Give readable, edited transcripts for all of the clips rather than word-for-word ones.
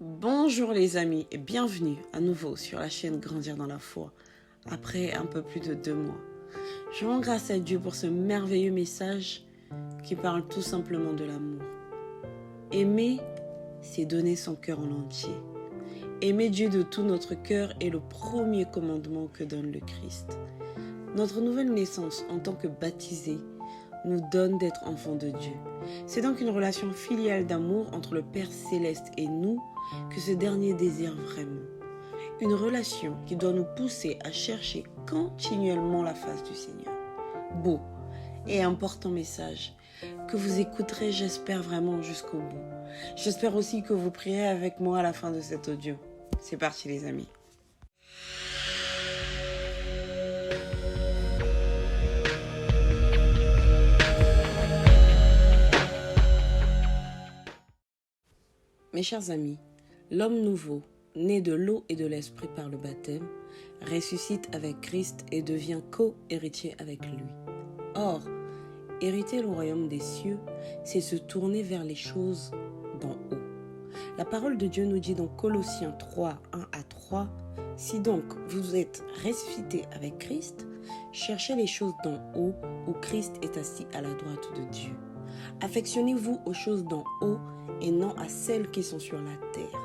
Bonjour les amis et bienvenue à nouveau sur la chaîne Grandir dans la foi après un peu plus de 2 mois. Je rends grâce à Dieu pour ce merveilleux message qui parle tout simplement de l'amour. Aimer, c'est donner son cœur en entier. Aimer Dieu de tout notre cœur est le premier commandement que donne le Christ. Notre nouvelle naissance en tant que baptisés nous donne d'être enfants de Dieu. C'est donc une relation filiale d'amour entre le Père Céleste et nous que ce dernier désire vraiment. Une relation qui doit nous pousser à chercher continuellement la face du Seigneur. Beau et important message que vous écouterez, j'espère vraiment jusqu'au bout. J'espère aussi que vous prierez avec moi à la fin de cet audio. C'est parti les amis. Mes chers amis, l'homme nouveau, né de l'eau et de l'esprit par le baptême, ressuscite avec Christ et devient co-héritier avec lui. Or, hériter le royaume des cieux, c'est se tourner vers les choses d'en haut. La parole de Dieu nous dit dans Colossiens 3, 1 à 3, « Si donc vous êtes ressuscités avec Christ, cherchez les choses d'en haut où Christ est assis à la droite de Dieu. Affectionnez-vous aux choses d'en haut et non à celles qui sont sur la terre.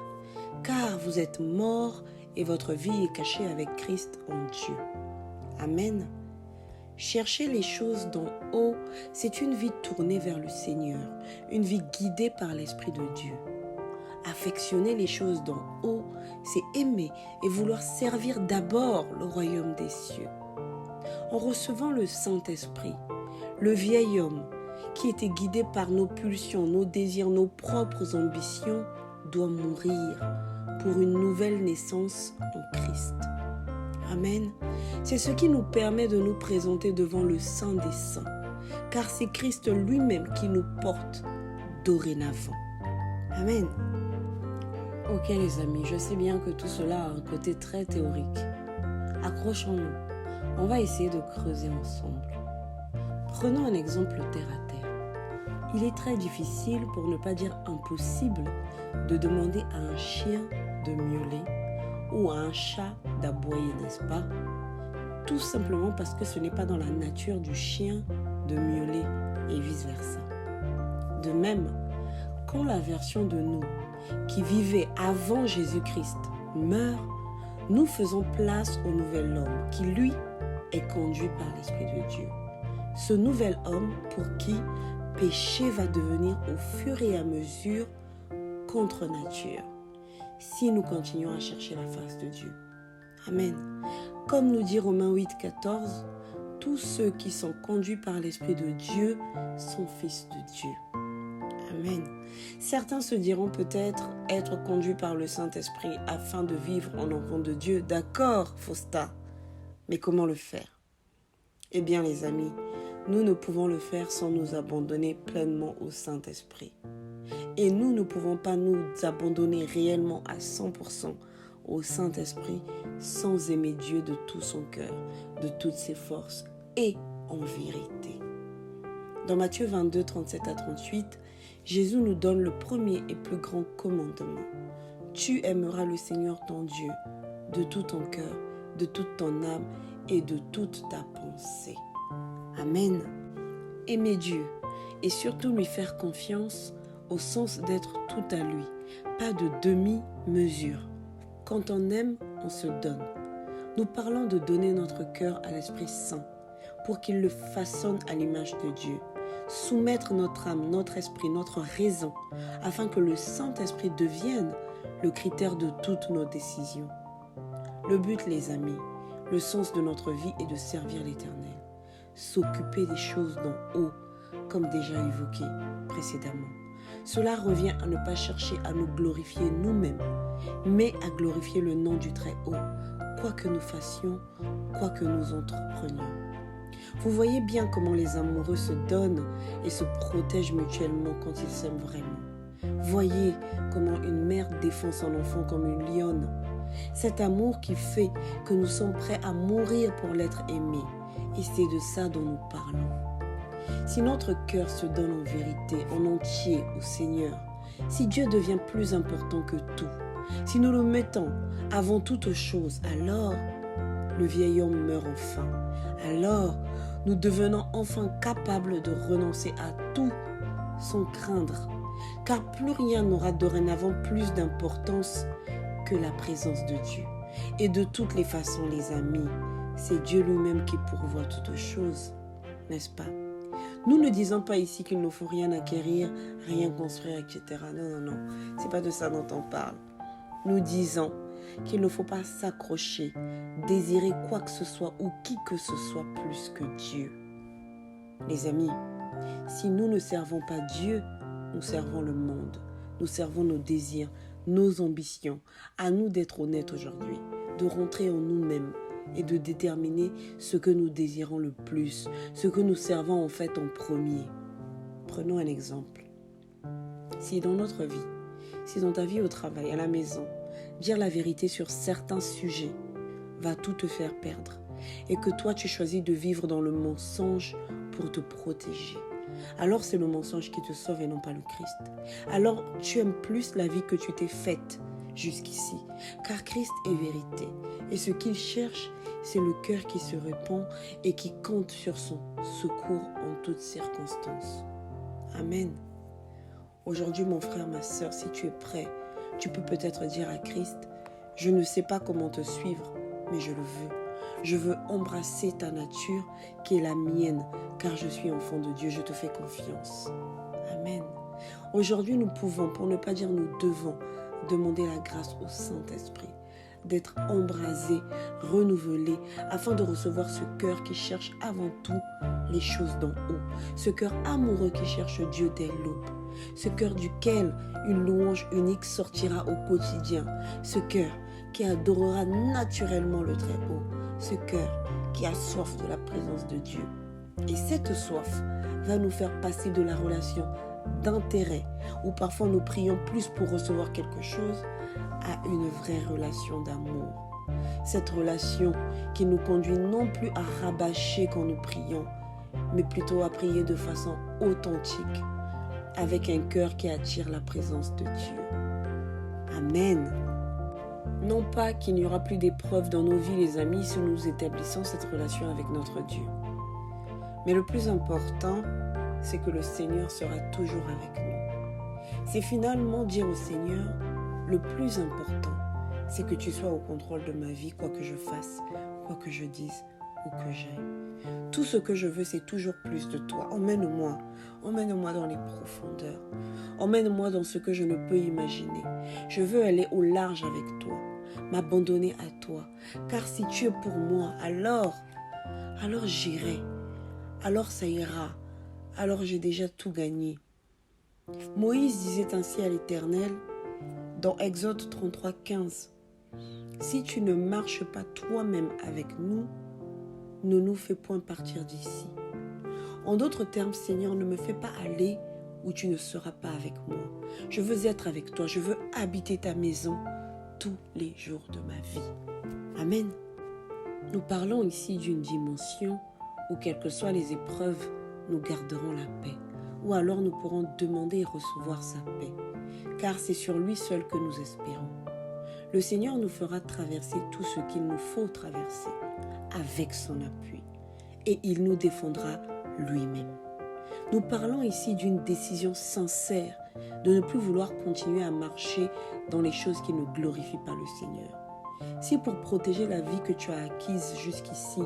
Car vous êtes morts et votre vie est cachée avec Christ en Dieu. » Amen. Chercher les choses d'en haut, c'est une vie tournée vers le Seigneur, une vie guidée par l'Esprit de Dieu. Affectionner les choses d'en haut, c'est aimer et vouloir servir d'abord le royaume des cieux. En recevant le Saint-Esprit, le vieil homme, qui était guidé par nos pulsions, nos désirs, nos propres ambitions, doit mourir pour une nouvelle naissance en Christ. Amen. C'est ce qui nous permet de nous présenter devant le Saint des Saints, car c'est Christ lui-même qui nous porte dorénavant. Amen. Ok les amis, je sais bien que tout cela a un côté très théorique. Accrochons-nous, on va essayer de creuser ensemble. Prenons un exemple terre à terre. Il est très difficile, pour ne pas dire impossible, de demander à un chien de miauler ou à un chat d'aboyer, n'est-ce pas? Tout simplement parce que ce n'est pas dans la nature du chien de miauler et vice-versa. De même, quand la version de nous qui vivait avant Jésus-Christ meurt, nous faisons place au nouvel homme qui, lui, est conduit par l'Esprit de Dieu. Ce nouvel homme pour qui péché va devenir au fur et à mesure contre nature, si nous continuons à chercher la face de Dieu. Amen. Comme nous dit Romains 8, 14, tous ceux qui sont conduits par l'Esprit de Dieu sont fils de Dieu. Amen. Certains se diront peut-être être conduits par le Saint-Esprit afin de vivre en enfant de Dieu. D'accord, Fausta. Mais comment le faire? Eh bien les amis, nous ne pouvons le faire sans nous abandonner pleinement au Saint-Esprit. Et nous ne pouvons pas nous abandonner réellement à 100% au Saint-Esprit sans aimer Dieu de tout son cœur, de toutes ses forces et en vérité. Dans Matthieu 22, 37 à 38, Jésus nous donne le premier et plus grand commandement. Tu aimeras le Seigneur ton Dieu de tout ton cœur, de toute ton âme et de toute ta pensée. Amen. Aimer Dieu et surtout lui faire confiance au sens d'être tout à lui, pas de demi-mesure. Quand on aime, on se donne. Nous parlons de donner notre cœur à l'Esprit Saint pour qu'il le façonne à l'image de Dieu. Soumettre notre âme, notre esprit, notre raison, afin que le Saint-Esprit devienne le critère de toutes nos décisions. Le but, les amis, le sens de notre vie est de servir l'Éternel. S'occuper des choses d'en haut, comme déjà évoqué précédemment. Cela revient à ne pas chercher à nous glorifier nous-mêmes, mais à glorifier le nom du Très-Haut, quoi que nous fassions, quoi que nous entreprenions. Vous voyez bien comment les amoureux se donnent et se protègent mutuellement quand ils s'aiment vraiment. Voyez comment une mère défend son enfant comme une lionne. Cet amour qui fait que nous sommes prêts à mourir pour l'être aimé. Et c'est de ça dont nous parlons. Si notre cœur se donne en vérité, en entier au Seigneur, Si Dieu devient plus important que tout, si nous le mettons avant toute chose, alors le vieil homme meurt enfin. Alors, nous devenons enfin capables de renoncer à tout sans craindre, car plus rien n'aura dorénavant plus d'importance que la présence de Dieu. Et de toutes les façons, les amis, c'est Dieu lui-même qui pourvoit toutes choses, n'est-ce pas? Nous ne disons pas ici qu'il ne faut rien acquérir, rien construire, etc. Non, c'est pas de ça dont on parle. Nous disons qu'il ne faut pas s'accrocher, désirer quoi que ce soit ou qui que ce soit plus que Dieu. Les amis, si nous ne servons pas Dieu, nous servons le monde, nous servons nos désirs, nos ambitions. À nous d'être honnêtes aujourd'hui, de rentrer en nous-mêmes et de déterminer ce que nous désirons le plus, ce que nous servons en fait en premier. Prenons un exemple. Si dans notre vie, si dans ta vie au travail, à la maison, dire la vérité sur certains sujets va tout te faire perdre et que toi tu choisis de vivre dans le mensonge pour te protéger, alors c'est le mensonge qui te sauve et non pas le Christ. Alors tu aimes plus la vie que tu t'es faite jusqu'ici, car Christ est vérité et ce qu'il cherche, c'est le cœur qui se répand et qui compte sur son secours en toutes circonstances. Amen. Aujourd'hui, mon frère, ma sœur, si tu es prêt, tu peux peut-être dire à Christ, je ne sais pas comment te suivre, mais je le veux. Je veux embrasser ta nature qui est la mienne, car je suis enfant de Dieu, je te fais confiance. Amen. Aujourd'hui, nous pouvons, pour ne pas dire nous devons, demander la grâce au Saint-Esprit d'être embrasé, renouvelé, afin de recevoir ce cœur qui cherche avant tout les choses d'en haut, ce cœur amoureux qui cherche Dieu dès l'aube, ce cœur duquel une louange unique sortira au quotidien, ce cœur qui adorera naturellement le Très-Haut, ce cœur qui a soif de la présence de Dieu. Et cette soif va nous faire passer de la relation d'intérêt, où parfois nous prions plus pour recevoir quelque chose, à une vraie relation d'amour. Cette relation qui nous conduit non plus à rabâcher quand nous prions, mais plutôt à prier de façon authentique, avec un cœur qui attire la présence de Dieu. Amen. Non pas qu'il n'y aura plus d'épreuves dans nos vies, les amis, si nous établissons cette relation avec notre Dieu. Mais le plus important, c'est que le Seigneur sera toujours avec nous. C'est finalement dire au Seigneur, le plus important, c'est que tu sois au contrôle de ma vie, quoi que je fasse, quoi que je dise ou que j'aille. Tout ce que je veux, c'est toujours plus de toi. Emmène-moi dans les profondeurs. Emmène-moi dans ce que je ne peux imaginer. Je veux aller au large avec toi, m'abandonner à toi. Car si tu es pour moi, alors j'irai. Alors ça ira. Alors j'ai déjà tout gagné. Moïse disait ainsi à l'Éternel, dans Exode 33, 15, « Si tu ne marches pas toi-même avec nous, ne nous fais point partir d'ici. » En d'autres termes, Seigneur, ne me fais pas aller où tu ne seras pas avec moi. Je veux être avec toi, je veux habiter ta maison tous les jours de ma vie. Amen. Nous parlons ici d'une dimension où, quelles que soient les épreuves, nous garderons la paix, ou alors nous pourrons demander et recevoir sa paix, car c'est sur lui seul que nous espérons. Le Seigneur nous fera traverser tout ce qu'il nous faut traverser avec son appui, et il nous défendra lui-même. Nous parlons ici d'une décision sincère de ne plus vouloir continuer à marcher dans les choses qui ne glorifient pas le Seigneur. Si pour protéger la vie que tu as acquise jusqu'ici,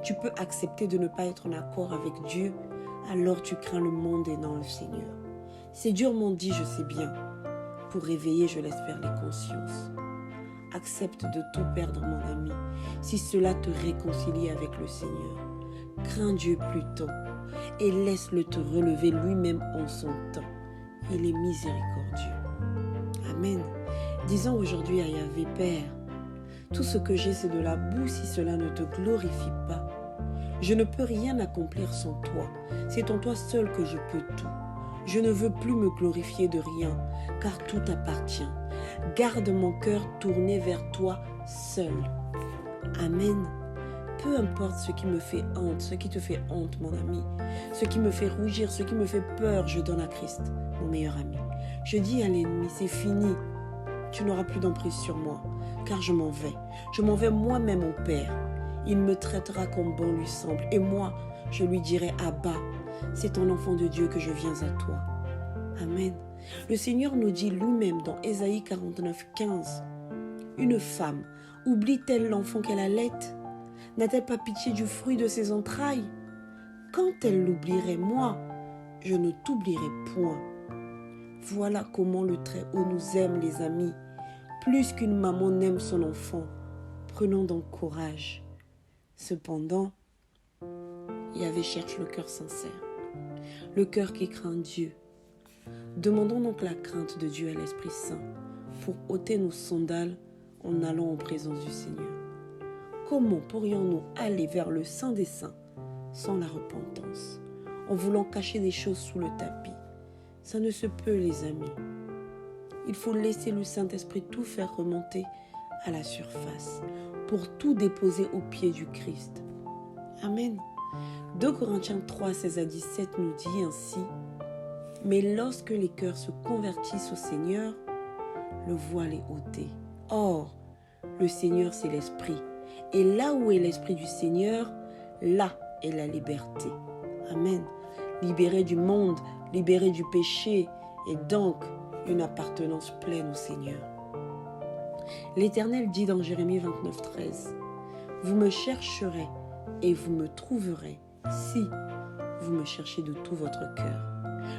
tu peux accepter de ne pas être en accord avec Dieu, alors tu crains le monde et non le Seigneur. C'est durement dit, je sais bien. Pour réveiller, je laisse faire les consciences. Accepte de tout perdre, mon ami, si cela te réconcilie avec le Seigneur. Crains Dieu plutôt et laisse-le te relever lui-même en son temps. Il est miséricordieux. Amen. Disons aujourd'hui à Yahvé, Père, tout ce que j'ai, c'est de la boue si cela ne te glorifie pas. Je ne peux rien accomplir sans toi. C'est en toi seul que je peux tout. Je ne veux plus me glorifier de rien, car tout t'appartient. Garde mon cœur tourné vers toi seul. Amen. Peu importe ce qui me fait honte, ce qui te fait honte, mon ami, ce qui me fait rougir, ce qui me fait peur, je donne à Christ, mon meilleur ami. Je dis à l'ennemi, c'est fini. Tu n'auras plus d'emprise sur moi, car je m'en vais. Je m'en vais moi-même au Père. Il me traitera comme bon lui semble. Et moi, je lui dirai, Abba, c'est ton enfant de Dieu que je viens à toi. Amen. Le Seigneur nous dit lui-même dans Ésaïe 49, 15, une femme oublie-t-elle l'enfant qu'elle allait? N'a-t-elle pas pitié du fruit de ses entrailles? Quand elle l'oublierait, moi, je ne t'oublierai point. Voilà comment le Très-Haut nous aime, les amis, plus qu'une maman n'aime son enfant. Prenons donc courage. Cependant, Yahvé cherche le cœur sincère, le cœur qui craint Dieu. Demandons donc la crainte de Dieu à l'Esprit Saint pour ôter nos sandales en allant en présence du Seigneur. Comment pourrions-nous aller vers le Saint des Saints sans la repentance, en voulant cacher des choses sous le tapis? Ça ne se peut, les amis. Il faut laisser le Saint-Esprit tout faire remonter à la surface pour tout déposer aux pieds du Christ. Amen. 2 Corinthiens 3, 16 à 17 nous dit ainsi: mais lorsque les cœurs se convertissent au Seigneur, le voile est ôté. Or, le Seigneur, c'est l'Esprit. Et là où est l'Esprit du Seigneur, là est la liberté. Amen. Libéré du monde, libéré du péché, et donc une appartenance pleine au Seigneur. L'Éternel dit dans Jérémie 29, 13, vous me chercherez et vous me trouverez si vous me cherchez de tout votre cœur.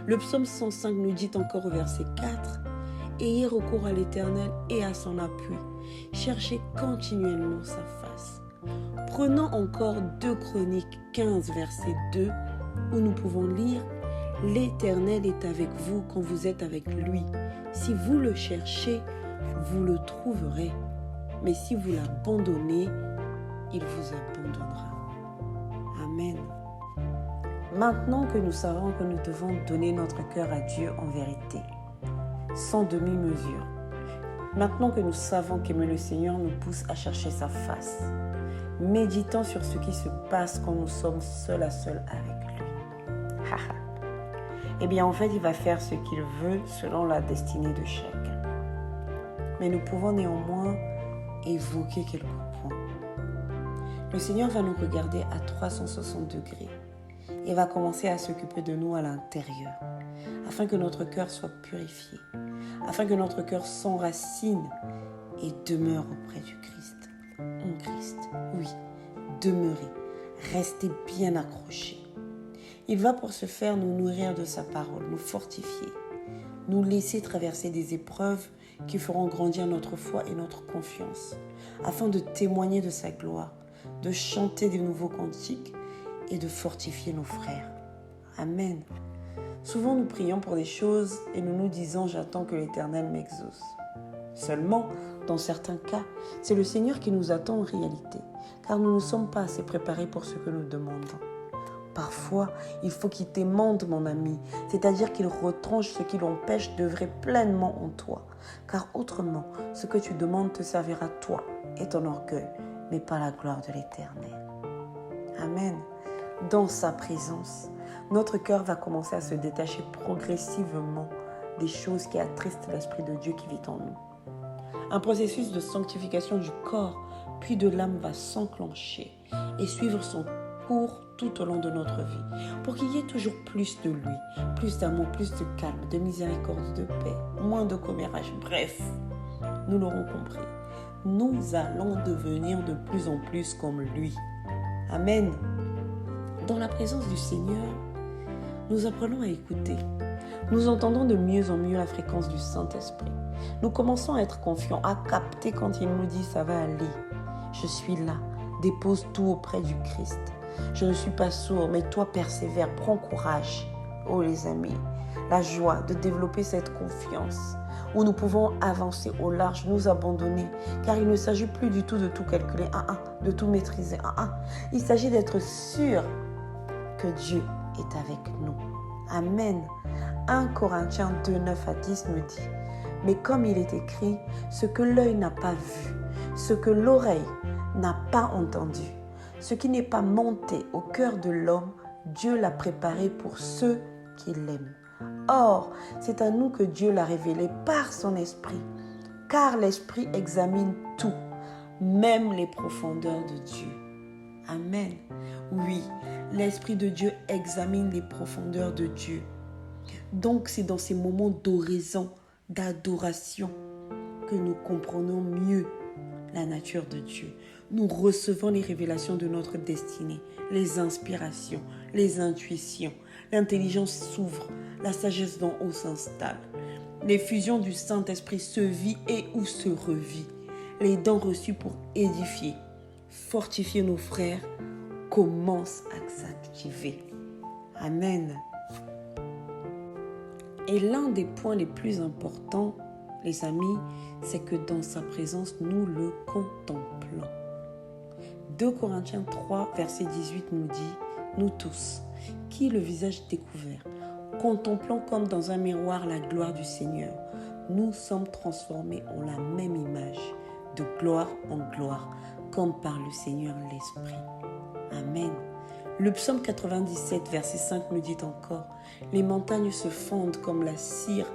Le psaume 105 nous dit encore au verset 4, ayez recours à l'Éternel et à son appui. Cherchez continuellement sa face. Prenons encore 2 Chroniques 15, verset 2, où nous pouvons lire « L'Éternel est avec vous quand vous êtes avec lui. Si vous le cherchez, vous le trouverez. Mais si vous l'abandonnez, il vous abandonnera. » Amen. Maintenant que nous savons que nous devons donner notre cœur à Dieu en vérité, sans demi-mesure, maintenant que nous savons qu'aimer le Seigneur nous pousse à chercher sa face, méditons sur ce qui se passe quand nous sommes seul à seul avec lui. Eh bien, en fait, il va faire ce qu'il veut selon la destinée de chacun. Mais nous pouvons néanmoins évoquer quelques points. Le Seigneur va nous regarder à 360 degrés et va commencer à s'occuper de nous à l'intérieur, afin que notre cœur soit purifié, afin que notre cœur s'enracine et demeure auprès du Christ. En Christ, oui, demeurez, restez bien accrochés. Il va pour ce faire nous nourrir de sa parole, nous fortifier, nous laisser traverser des épreuves qui feront grandir notre foi et notre confiance, afin de témoigner de sa gloire, de chanter de nouveaux cantiques et de fortifier nos frères. Amen. Souvent nous prions pour des choses et nous nous disons « j'attends que l'Éternel m'exauce ». Seulement, dans certains cas, c'est le Seigneur qui nous attend en réalité, car nous ne sommes pas assez préparés pour ce que nous demandons. Parfois, il faut qu'il t'aimante, mon ami, c'est-à-dire qu'il retranche ce qui l'empêche d'œuvrer pleinement en toi. Car autrement, ce que tu demandes te servira toi et ton orgueil, mais pas la gloire de l'Éternel. Amen. Dans sa présence, notre cœur va commencer à se détacher progressivement des choses qui attristent l'Esprit de Dieu qui vit en nous. Un processus de sanctification du corps puis de l'âme va s'enclencher et suivre son cours tout au long de notre vie, pour qu'il y ait toujours plus de lui, plus d'amour, plus de calme, de miséricorde, de paix, moins de commérage. Bref, nous l'aurons compris, nous allons devenir de plus en plus comme lui. Amen. Dans la présence du Seigneur, nous apprenons à écouter. Nous entendons de mieux en mieux la fréquence du Saint-Esprit. Nous commençons à être confiants, à capter quand il nous dit « ça va aller, je suis là, dépose tout auprès du Christ ». Je ne suis pas sourd, mais toi persévère, prends courage. Oh les amis, la joie de développer cette confiance où nous pouvons avancer au large, nous abandonner, car il ne s'agit plus du tout de tout calculer, de tout maîtriser. Il s'agit d'être sûr que Dieu est avec nous. Amen. 1 Corinthiens 2, 9 à 10 nous dit, mais comme il est écrit, ce que l'œil n'a pas vu, ce que l'oreille n'a pas entendu, ce qui n'est pas monté au cœur de l'homme, Dieu l'a préparé pour ceux qui l'aiment. Or, c'est à nous que Dieu l'a révélé par son esprit, car l'esprit examine tout, même les profondeurs de Dieu. Amen. Oui, l'esprit de Dieu examine les profondeurs de Dieu. Donc, c'est dans ces moments d'oraison, d'adoration, que nous comprenons mieux la nature de Dieu. Nous recevons les révélations de notre destinée, les inspirations, les intuitions. L'intelligence s'ouvre, la sagesse d'en haut s'installe. L'effusion du Saint-Esprit se vit et ou se revit. Les dons reçus pour édifier, fortifier nos frères commencent à s'activer. Amen. Et l'un des points les plus importants, les amis, c'est que dans sa présence, nous le contemplons. 2 Corinthiens 3, verset 18 nous dit, « Nous tous, qui le visage découvert, contemplons comme dans un miroir la gloire du Seigneur, nous sommes transformés en la même image, de gloire en gloire, comme par le Seigneur l'Esprit. » Amen. Le psaume 97, verset 5 nous dit encore, « Les montagnes se fondent comme la cire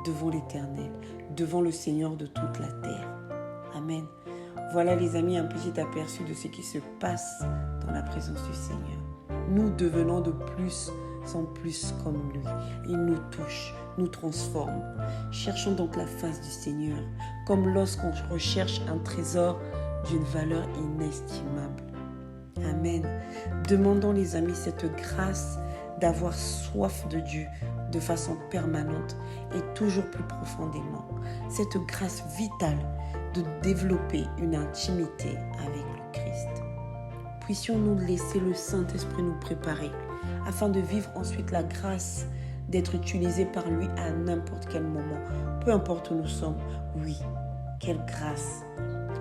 devant l'Éternel, devant le Seigneur de toute la terre. » Amen. Voilà les amis, un petit aperçu de ce qui se passe dans la présence du Seigneur. Nous devenons de plus en plus comme lui. Il nous touche, nous transforme. Cherchons donc la face du Seigneur, comme lorsqu'on recherche un trésor d'une valeur inestimable. Amen. Demandons les amis cette grâce d'avoir soif de Dieu de façon permanente et toujours plus profondément. Cette grâce vitale de développer une intimité avec le Christ. Puissions-nous laisser le Saint-Esprit nous préparer afin de vivre ensuite la grâce d'être utilisés par lui à n'importe quel moment, peu importe où nous sommes. Oui, quelle grâce!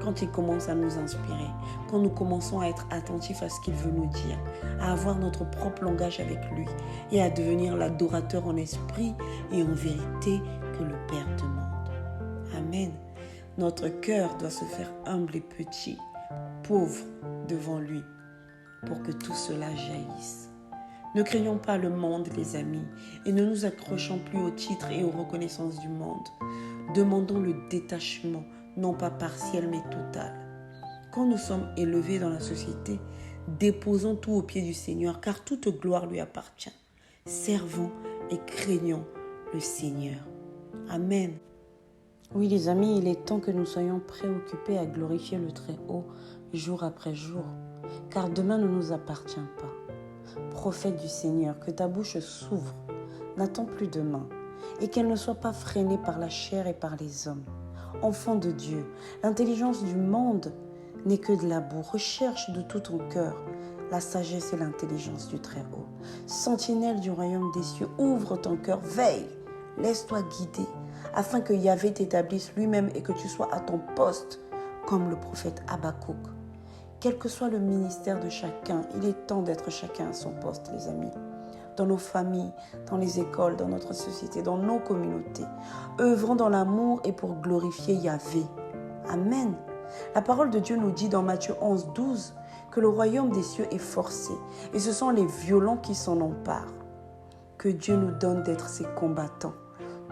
Quand il commence à nous inspirer, quand nous commençons à être attentifs à ce qu'il veut nous dire, à avoir notre propre langage avec lui et à devenir l'adorateur en esprit et en vérité que le Père demande. Amen. Notre cœur doit se faire humble et petit, pauvre devant lui, pour que tout cela jaillisse. Ne craignons pas le monde, les amis, et ne nous accrochons plus aux titres et aux reconnaissances du monde. Demandons le détachement, non pas partiel mais total. Quand nous sommes élevés dans la société, déposons tout aux pieds du Seigneur, car toute gloire lui appartient. Servons et craignons le Seigneur. Amen. Oui les amis, il est temps que nous soyons préoccupés à glorifier le Très-Haut jour après jour, car demain ne nous appartient pas. Prophète du Seigneur, que ta bouche s'ouvre, n'attends plus demain, et qu'elle ne soit pas freinée par la chair et par les hommes. Enfant de Dieu, l'intelligence du monde n'est que de la boue. Recherche de tout ton cœur la sagesse et l'intelligence du Très-Haut. Sentinelle du royaume des cieux, ouvre ton cœur, veille, laisse-toi guider, afin que Yahvé t'établisse lui-même et que tu sois à ton poste, comme le prophète Habakkuk. Quel que soit le ministère de chacun, il est temps d'être chacun à son poste, les amis. Dans nos familles, dans les écoles, dans notre société, dans nos communautés. Œuvrons dans l'amour et pour glorifier Yahvé. Amen. La parole de Dieu nous dit dans Matthieu 11, 12 que le royaume des cieux est forcé et ce sont les violents qui s'en emparent. Que Dieu nous donne d'être ses combattants,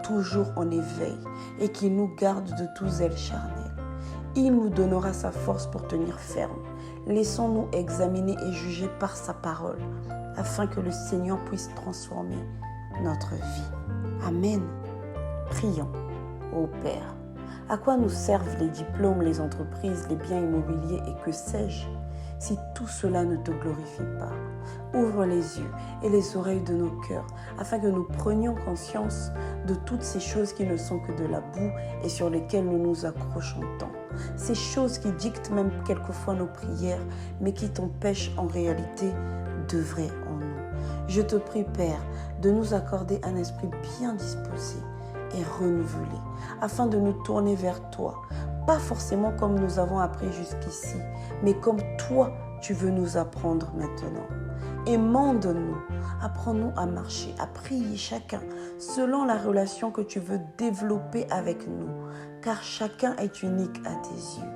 toujours en éveil et qu'il nous garde de tout zèle charnel. Il nous donnera sa force pour tenir ferme. Laissons-nous examiner et juger par sa parole, afin que le Seigneur puisse transformer notre vie. Amen. Prions. Ô Père, à quoi nous servent les diplômes, les entreprises, les biens immobiliers et que sais-je, si tout cela ne te glorifie pas? Ouvre les yeux et les oreilles de nos cœurs, afin que nous prenions conscience de toutes ces choses qui ne sont que de la boue et sur lesquelles nous nous accrochons tant. Ces choses qui dictent même quelquefois nos prières, mais qui t'empêchent en réalité d'œuvrer en nous. Je te prie, Père, de nous accorder un esprit bien disposé et renouvelé, afin de nous tourner vers toi, pas forcément comme nous avons appris jusqu'ici, mais comme toi, tu veux nous apprendre maintenant. Aimande-nous, apprends-nous à marcher, à prier chacun, selon la relation que tu veux développer avec nous, car chacun est unique à tes yeux.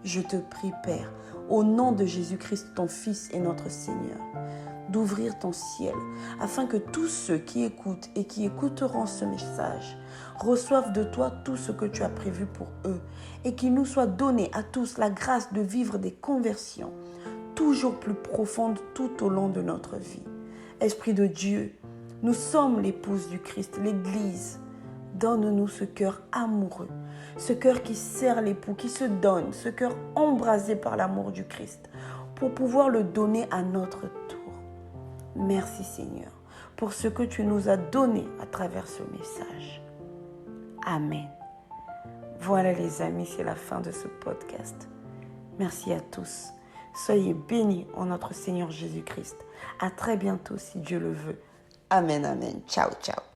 Je te prie, Père, au nom de Jésus-Christ, ton Fils et notre Seigneur, d'ouvrir ton ciel, afin que tous ceux qui écoutent et qui écouteront ce message reçoivent de toi tout ce que tu as prévu pour eux et qu'il nous soit donné à tous la grâce de vivre des conversions toujours plus profondes tout au long de notre vie. Esprit de Dieu, nous sommes l'épouse du Christ, l'Église. Donne-nous ce cœur amoureux, ce cœur qui sert l'époux, qui se donne, ce cœur embrasé par l'amour du Christ, pour pouvoir le donner à notre tour. Merci Seigneur pour ce que tu nous as donné à travers ce message. Amen. Voilà les amis, c'est la fin de ce podcast. Merci à tous. Soyez bénis en notre Seigneur Jésus-Christ. À très bientôt si Dieu le veut. Amen, amen. Ciao, ciao.